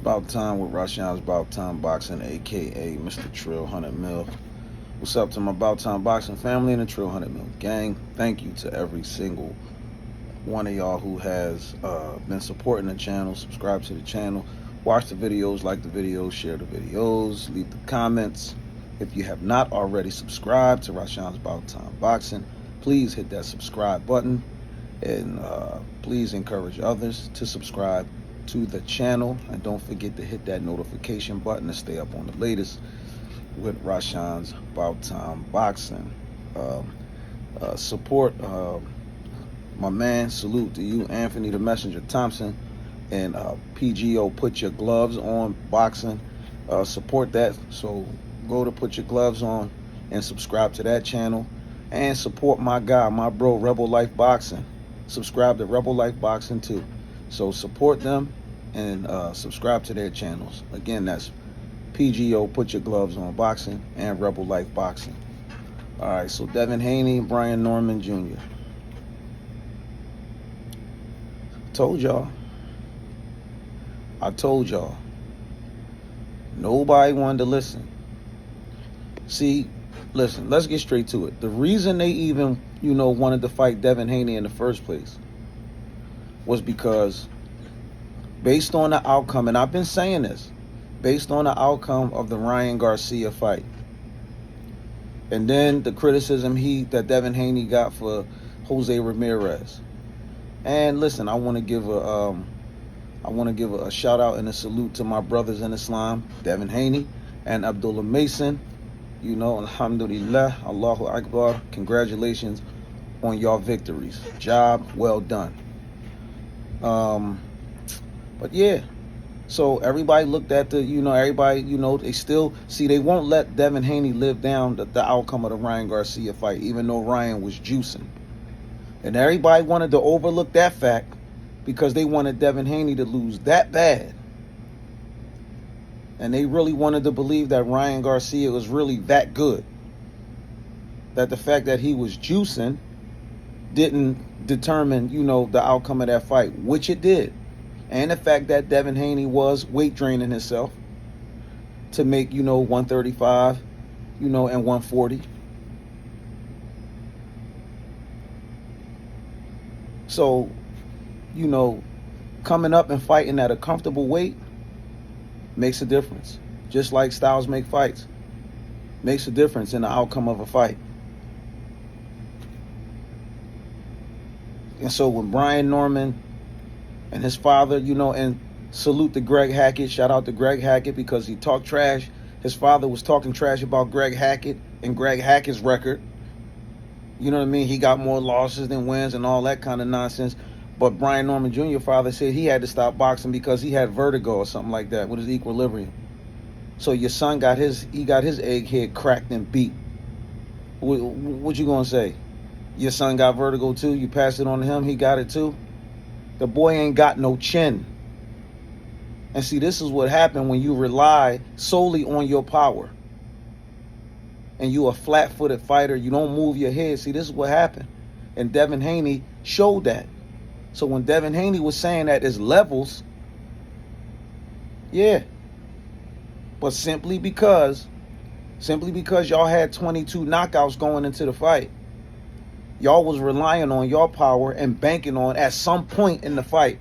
About time with Rashawn's About Time Boxing, aka Mr. Trill 100 Mil. What's up to my About Time Boxing family and the Trill 100 Mil gang? Thank you to every single one of y'all who has been supporting the channel. Subscribe to the channel, watch the videos, like the videos, share the videos, leave the comments. If you have not already subscribed to Rashawn's About Time Boxing, please hit that subscribe button, and please encourage others to subscribe to the channel, and don't forget to hit that notification button to stay up on the latest with Rashawn's About Time Boxing. Support my man. Salute to you, Anthony the Messenger Thompson, and PGO Put Your Gloves On Boxing. Support that. So go to Put Your Gloves On and subscribe to that channel, and support my guy, my bro, Rebel Life Boxing. Subscribe to Rebel Life Boxing too. So support them and subscribe to their channels. Again, that's PGO Put Your Gloves On Boxing and Rebel Life Boxing. All right, so Devin Haney, Brian Norman Jr. I told y'all. Nobody wanted to listen. See, listen, let's get straight to it. The reason they even, wanted to fight Devin Haney in the first place was because based on the outcome, and I've been saying this, based on the outcome of the Ryan Garcia fight, and then the criticism that Devin Haney got for Jose Ramirez. And listen, I want to give a shout out and a salute to my brothers in Islam, Devin Haney and Abdullah Mason. Alhamdulillah, Allahu Akbar. Congratulations on your victories. Job well done. But yeah, so everybody looked at they still, see, they won't let Devin Haney live down the outcome of the Ryan Garcia fight, even though Ryan was juicing. And everybody wanted to overlook that fact because they wanted Devin Haney to lose that bad. And they really wanted to believe that Ryan Garcia was really that good. That the fact that he was juicing didn't determine, the outcome of that fight, which it did. And the fact that Devin Haney was weight draining himself to make, 135, and 140. So, coming up and fighting at a comfortable weight makes a difference. Just like styles make fights. Makes a difference in the outcome of a fight. And so when Brian Norman and his father, and salute to Greg Hackett. Shout out to Greg Hackett because he talked trash. His father was talking trash about Greg Hackett and Greg Hackett's record. You know what I mean? He got more losses than wins and all that kind of nonsense. But Brian Norman Jr. father said he had to stop boxing because he had vertigo or something like that with his equilibrium. So your son got his egghead cracked and beat. What you gonna say? Your son got vertigo too? You passed it on to him? He got it too? The boy ain't got no chin. And see, this is what happened when you rely solely on your power. And you a flat-footed fighter. You don't move your head. See, this is what happened. And Devin Haney showed that. So when Devin Haney was saying that there's levels, yeah. But simply because y'all had 22 knockouts going into the fight, y'all was relying on your power and banking on at some point in the fight,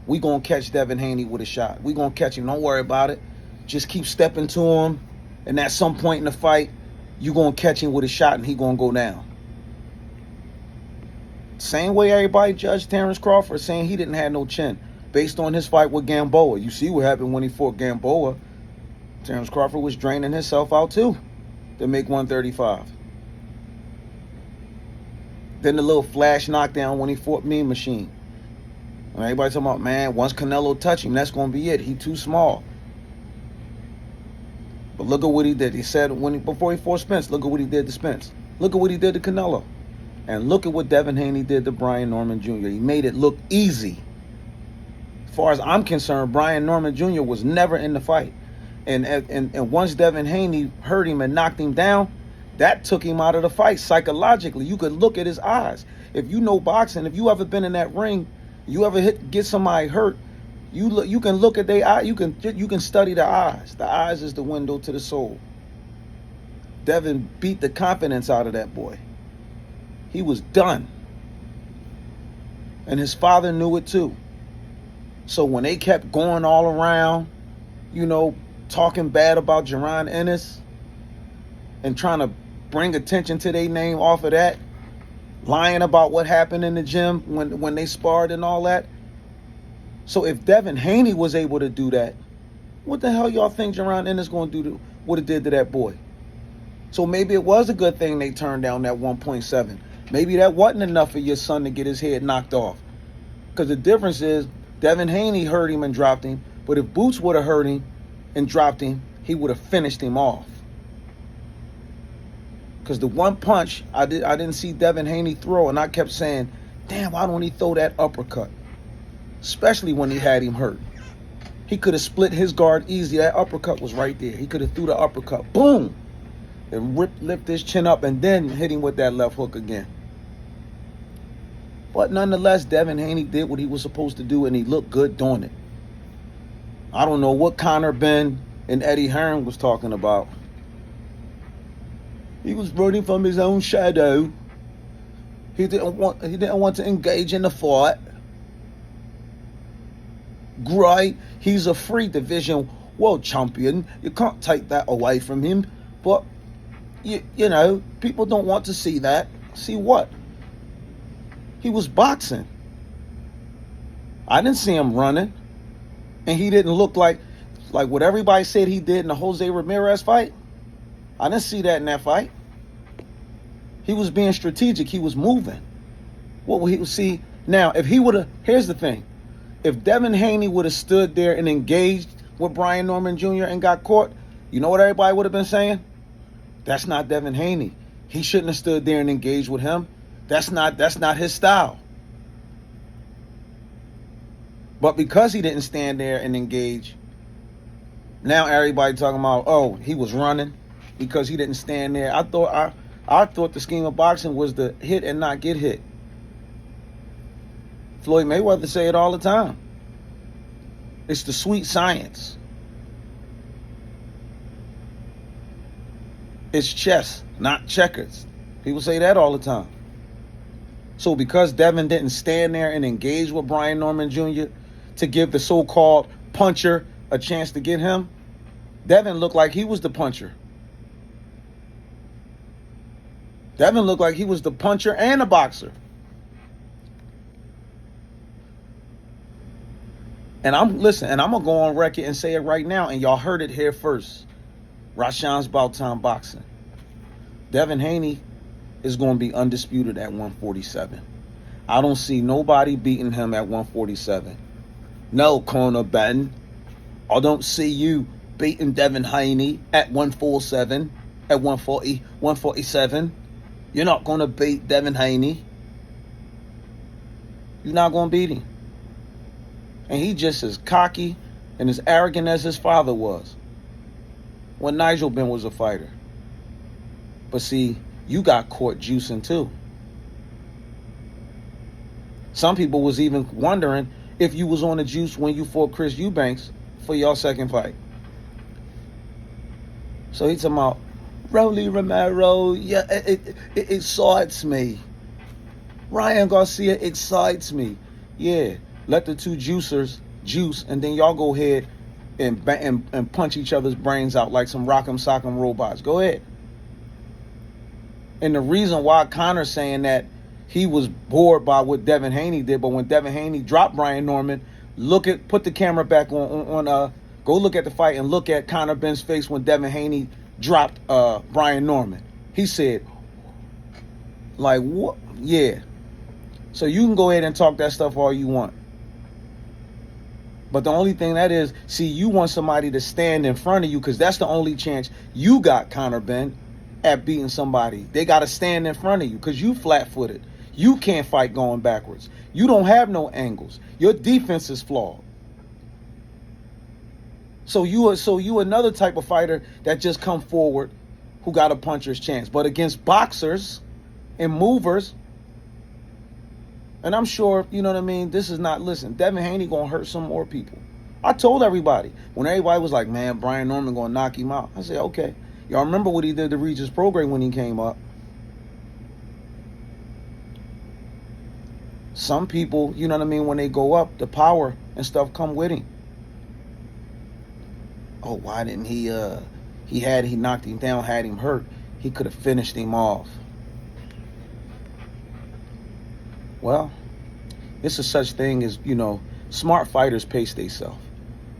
we going to catch Devin Haney with a shot. We going to catch him. Don't worry about it. Just keep stepping to him. And at some point in the fight, you going to catch him with a shot and he going to go down. Same way everybody judged Terrence Crawford, saying he didn't have no chin based on his fight with Gamboa. You see what happened when he fought Gamboa. Terrence Crawford was draining himself out too to make 135. Then the little flash knockdown when he fought Mean Machine. And everybody talking about, man, once Canelo touch him, that's going to be it. He too small. But look at what he did. He said before he fought Spence, look at what he did to Spence. Look at what he did to Canelo. And look at what Devin Haney did to Brian Norman Jr. He made it look easy. As far as I'm concerned, Brian Norman Jr. was never in the fight. And once Devin Haney hurt him and knocked him down, that took him out of the fight psychologically. You could look at his eyes. If you know boxing, if you ever been in that ring, you ever get somebody hurt, You can look at their eye. You can study the eyes. The eyes is the window to the soul. Devin beat the confidence out of that boy. He was done. And his father knew it too. So when they kept going all around, talking bad about Jaron Ennis and trying to bring attention to their name off of that, lying about what happened in the gym when they sparred and all that. So if Devin Haney was able to do that, what the hell y'all think Jaron Ennis going to do what it did to that boy? So maybe it was a good thing they turned down that 1.7. Maybe that wasn't enough for your son to get his head knocked off. Because the difference is Devin Haney hurt him and dropped him, but if Boots would have hurt him and dropped him, he would have finished him off. Because the one punch I didn't see Devin Haney throw, and I kept saying, damn, why don't he throw that uppercut? Especially when he had him hurt. He could have split his guard easy. That uppercut was right there. He could have threw the uppercut. Boom! And lift his chin up and then hit him with that left hook again. But nonetheless, Devin Haney did what he was supposed to do, and he looked good doing it. I don't know what Conor Ben and Eddie Hearn was talking about. He was running from his own shadow. He didn't want to engage in the fight. Great. He's a free division world champion. You can't take that away from him. But, people don't want to see that. See what? He was boxing. I didn't see him running. And he didn't look like what everybody said he did in the Jose Ramirez fight. I didn't see that in that fight. He was being strategic. He was moving. What would he see? Now, if he would have, here's the thing. If Devin Haney would have stood there and engaged with Brian Norman Jr. and got caught, you know what everybody would have been saying? That's not Devin Haney. He shouldn't have stood there and engaged with him. That's not his style. But because he didn't stand there and engage, now everybody talking about, oh, he was running because he didn't stand there. I thought the scheme of boxing was to hit and not get hit. Floyd Mayweather say it all the time. It's the sweet science. It's chess, not checkers. People say that all the time. So because Devin didn't stand there and engage with Brian Norman Jr. to give the so-called puncher a chance to get him, Devin looked like he was the puncher. Devin looked like he was the puncher and the boxer. And I'm going to go on record and say it right now, and y'all heard it here first. Rashawn's Bout Time Boxing. Devin Haney is going to be undisputed at 147. I don't see nobody beating him at 147. No, Conor Ben. I don't see you beating Devin Haney at 147, at 140, 147. You're not going to beat Devin Haney. You're not going to beat him. And he just as cocky and as arrogant as his father was when Nigel Benn was a fighter. But see, you got caught juicing too. Some people was even wondering if you was on the juice when you fought Chris Eubanks for your second fight. So he's talking about, Rolly Romero, yeah, it excites me. Ryan Garcia excites me. Yeah, let the two juicers juice, and then y'all go ahead and punch each other's brains out like some rock'em sock'em robots. Go ahead. And the reason why Conor's saying that he was bored by what Devin Haney did, but when Devin Haney dropped Brian Norman, put the camera back on go look at the fight and look at Conor Benn's face when Devin Haney dropped Brian Norman. He said, like, what? Yeah. So you can go ahead and talk that stuff all you want. But the only thing that is, see, you want somebody to stand in front of you because that's the only chance you got, Conor Ben, at beating somebody. They got to stand in front of you because you flat-footed. You can't fight going backwards. You don't have no angles. Your defense is flawed. So you another type of fighter that just come forward who got a puncher's chance. But against boxers and movers, And I'm sure, you know what I mean, this is not, listen, Devin Haney going to hurt some more people. I told everybody. When everybody was like, man, Brian Norman going to knock him out. I said, okay. Y'all remember what he did to Regis Prograis when he came up. Some people, you know what I mean, when they go up, the power and stuff come with him. Oh, why didn't he knocked him down, had him hurt. He could have finished him off. Well, it's a such thing as, you know, smart fighters pace themselves.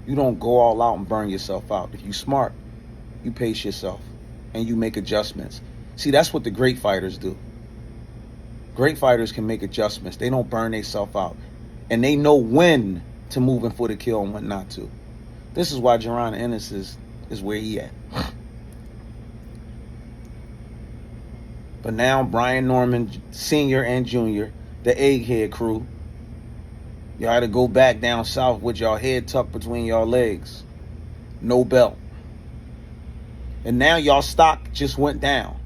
You don't go all out and burn yourself out. If you smart, you pace yourself and you make adjustments. See, that's what the great fighters do. Great fighters can make adjustments. They don't burn themselves out. And they know when to move in for the kill and when not to. This is why Jaron Ennis is where he at. But now Brian Norman, Sr. and Jr., the Egghead crew, y'all had to go back down south with y'all head tucked between y'all legs. No belt. And now y'all stock just went down.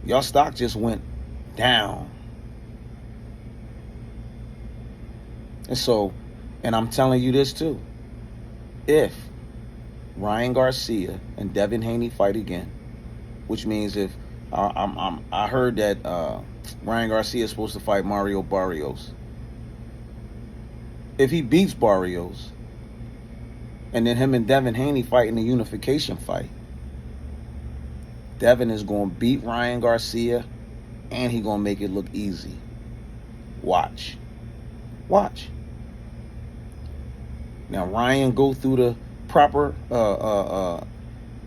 Y'all stock just went down. And so, and I'm telling you this too. If Ryan Garcia and Devin Haney fight again, which means if I heard that Ryan Garcia is supposed to fight Mario Barrios. If he beats Barrios, and then him and Devin Haney fight in the unification fight, Devin is going to beat Ryan Garcia, and he's going to make it look easy. Watch. Watch. Now, Ryan go through the proper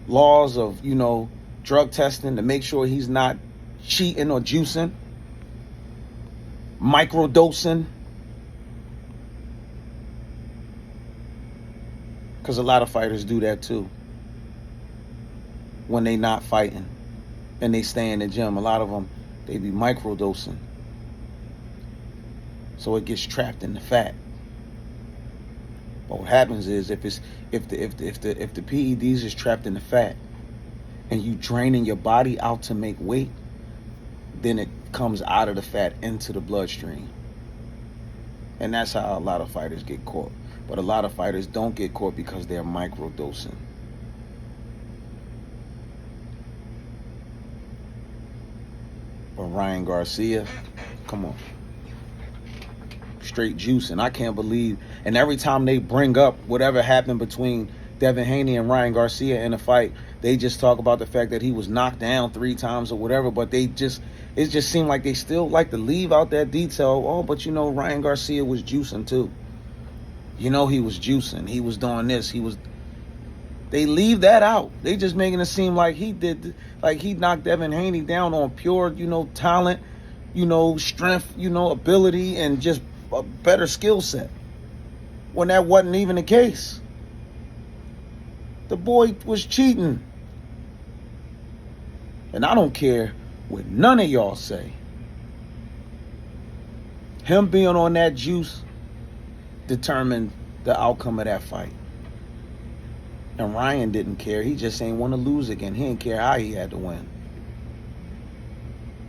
laws of, you know, drug testing to make sure he's not cheating or juicing, microdosing. Because a lot of fighters do that too. When they not fighting and they stay in the gym, a lot of them, they be microdosing. So it gets trapped in the fat. But what happens is if the PEDs is trapped in the fat and you draining your body out to make weight, then it comes out of the fat into the bloodstream. And that's how a lot of fighters get caught. But a lot of fighters don't get caught because they're microdosing. But Ryan Garcia, come on. Straight juicing. I can't believe. And every time they bring up whatever happened between Devin Haney and Ryan Garcia in a fight, they just talk about the fact that he was knocked down 3 times or whatever. But it just seemed like they still like to leave out that detail. Oh, but you know, Ryan Garcia was juicing too. You know, he was juicing. He was doing this. They leave that out. They just making it seem like he knocked Devin Haney down on pure, you know, talent, you know, strength, you know, ability, and just a better skill set. When that wasn't even the case. The boy was cheating. And I don't care what none of y'all say. Him being on that juice determined the outcome of that fight. And Ryan didn't care. He just ain't want to lose again. He didn't care how he had to win.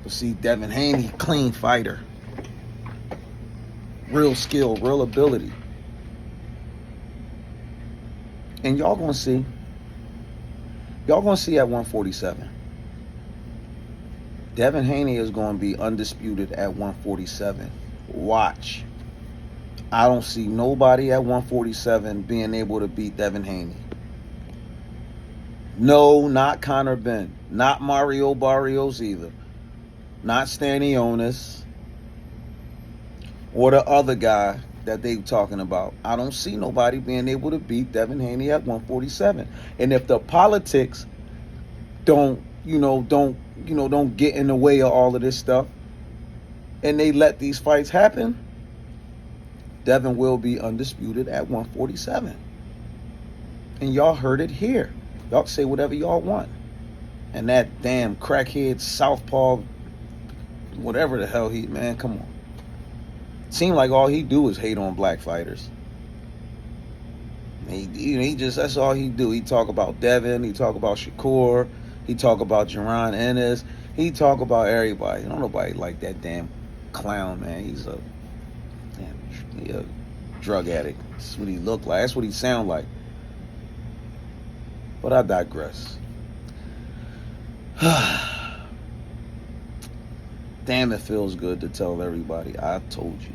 But see, Devin Haney, clean fighter. Real skill, real ability. And y'all gonna see. Y'all gonna see at 147. Devin Haney is gonna be undisputed at 147. Watch. I don't see nobody at 147 being able to beat Devin Haney. No, not Conor Benn. Not Mario Barrios either. Not Stanionis. Or the other guy that they talking about. I don't see nobody being able to beat Devin Haney at 147. And if the politics don't get in the way of all of this stuff, and they let these fights happen, Devin will be undisputed at 147. And y'all heard it here. Y'all can say whatever y'all want. And that damn crackhead southpaw, whatever the hell man, come on. Seemed like all he do is hate on black fighters. He just, that's all he do. He talk about Devin, he talk about Shakur, he talk about Jaron Ennis. He talk about everybody. Don't nobody like that damn clown, man. He's a drug addict. That's what he look like. That's what he sound like. But I digress. Damn, it feels good to tell everybody, I told you.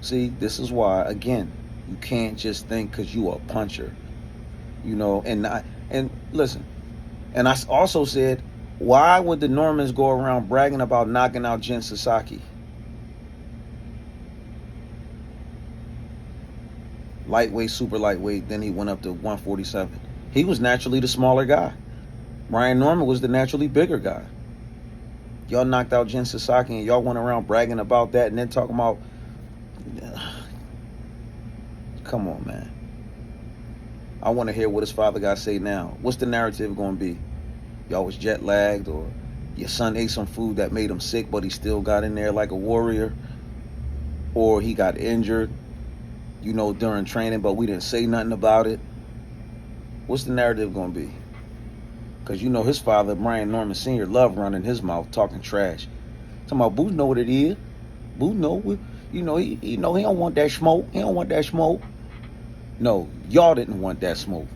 See, this is why, again, you can't just think because you a puncher, and listen, and I also said, why would the Normans go around bragging about knocking out Jin Sasaki? Lightweight, super lightweight, then he went up to 147. He was naturally the smaller guy. Brian Norman was the naturally bigger guy. Y'all knocked out Jin Sasaki and y'all went around bragging about that and then talking about... Come on, man. I want to hear what his father got to say now. What's the narrative going to be? Y'all was jet lagged, or your son ate some food that made him sick but he still got in there like a warrior, or he got injured, during training but we didn't say nothing about it. What's the narrative going to be? Because his father, Brian Norman Sr., loved running his mouth, talking trash. Talking about, Boo know what it is. Boo know, he don't want that smoke. He don't want that smoke. No, y'all didn't want that smoke.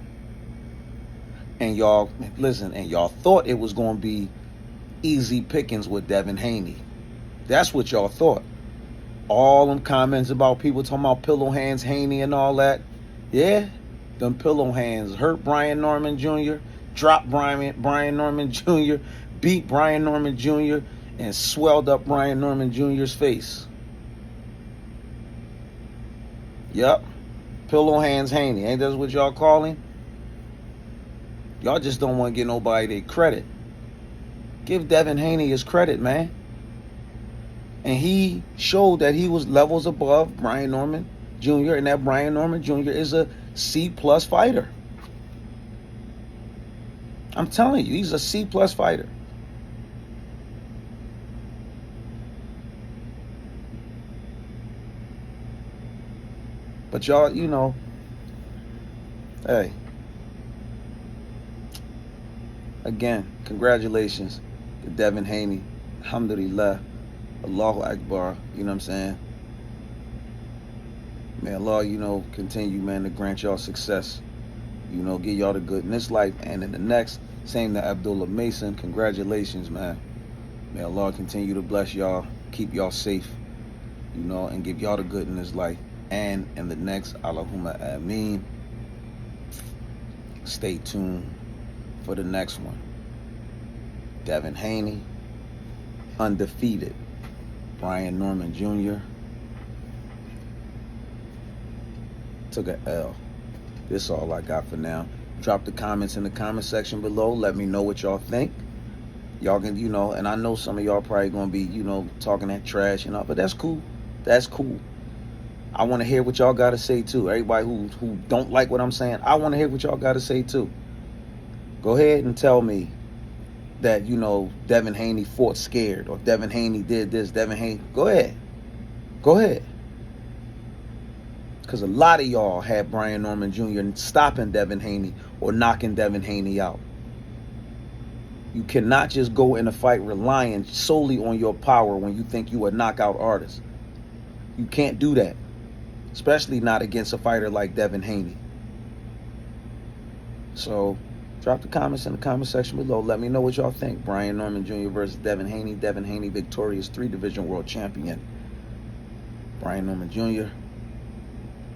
And y'all, listen, and y'all thought it was going to be easy pickings with Devin Haney. That's what y'all thought. All them comments about people talking about pillow hands, Haney and all that. Yeah, them pillow hands hurt Brian Norman Jr., dropped Brian Norman Jr., beat Brian Norman Jr., and swelled up Brian Norman Jr.'s face. Yup. Pillow hands Haney. Ain't that what y'all call him? Y'all just don't want to give nobody their credit. Give Devin Haney his credit, man. And he showed that he was levels above Brian Norman Jr. and that Brian Norman Jr. is a C+ fighter. I'm telling you, he's a C+ fighter. But y'all, hey. Again, congratulations to Devin Haney. Alhamdulillah. Allahu Akbar. You know what I'm saying? May Allah, continue, man, to grant y'all success. Give y'all the good in this life and in the next. Same to Abdullah Mason. Congratulations, man. May Allah continue to bless y'all, keep y'all safe, and give y'all the good in this life and in the next. Allahumma ameen. Stay tuned for the next one. Devin Haney, undefeated. Brian Norman Jr. took a L. This is all I got for now. Drop the comments in the comment section below. Let me know what y'all think. Y'all can, and I know some of y'all probably going to be, talking that trash and all, but that's cool. That's cool. I want to hear what y'all got to say too. Everybody who don't like what I'm saying, I want to hear what y'all got to say too. Go ahead and tell me that, Devin Haney fought scared, or Devin Haney did this, Devin Haney. Go ahead. Go ahead. Because a lot of y'all had Brian Norman Jr. stopping Devin Haney or knocking Devin Haney out. You cannot just go in a fight relying solely on your power when you think you a knockout artist. You can't do that. Especially not against a fighter like Devin Haney. So, drop the comments in the comment section below. Let me know what y'all think. Brian Norman Jr. versus Devin Haney. Devin Haney, victorious 3-division world champion. Brian Norman Jr.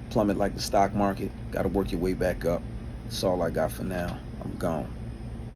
plummet like the stock market. Got to work your way back up. That's all I got for now. I'm gone.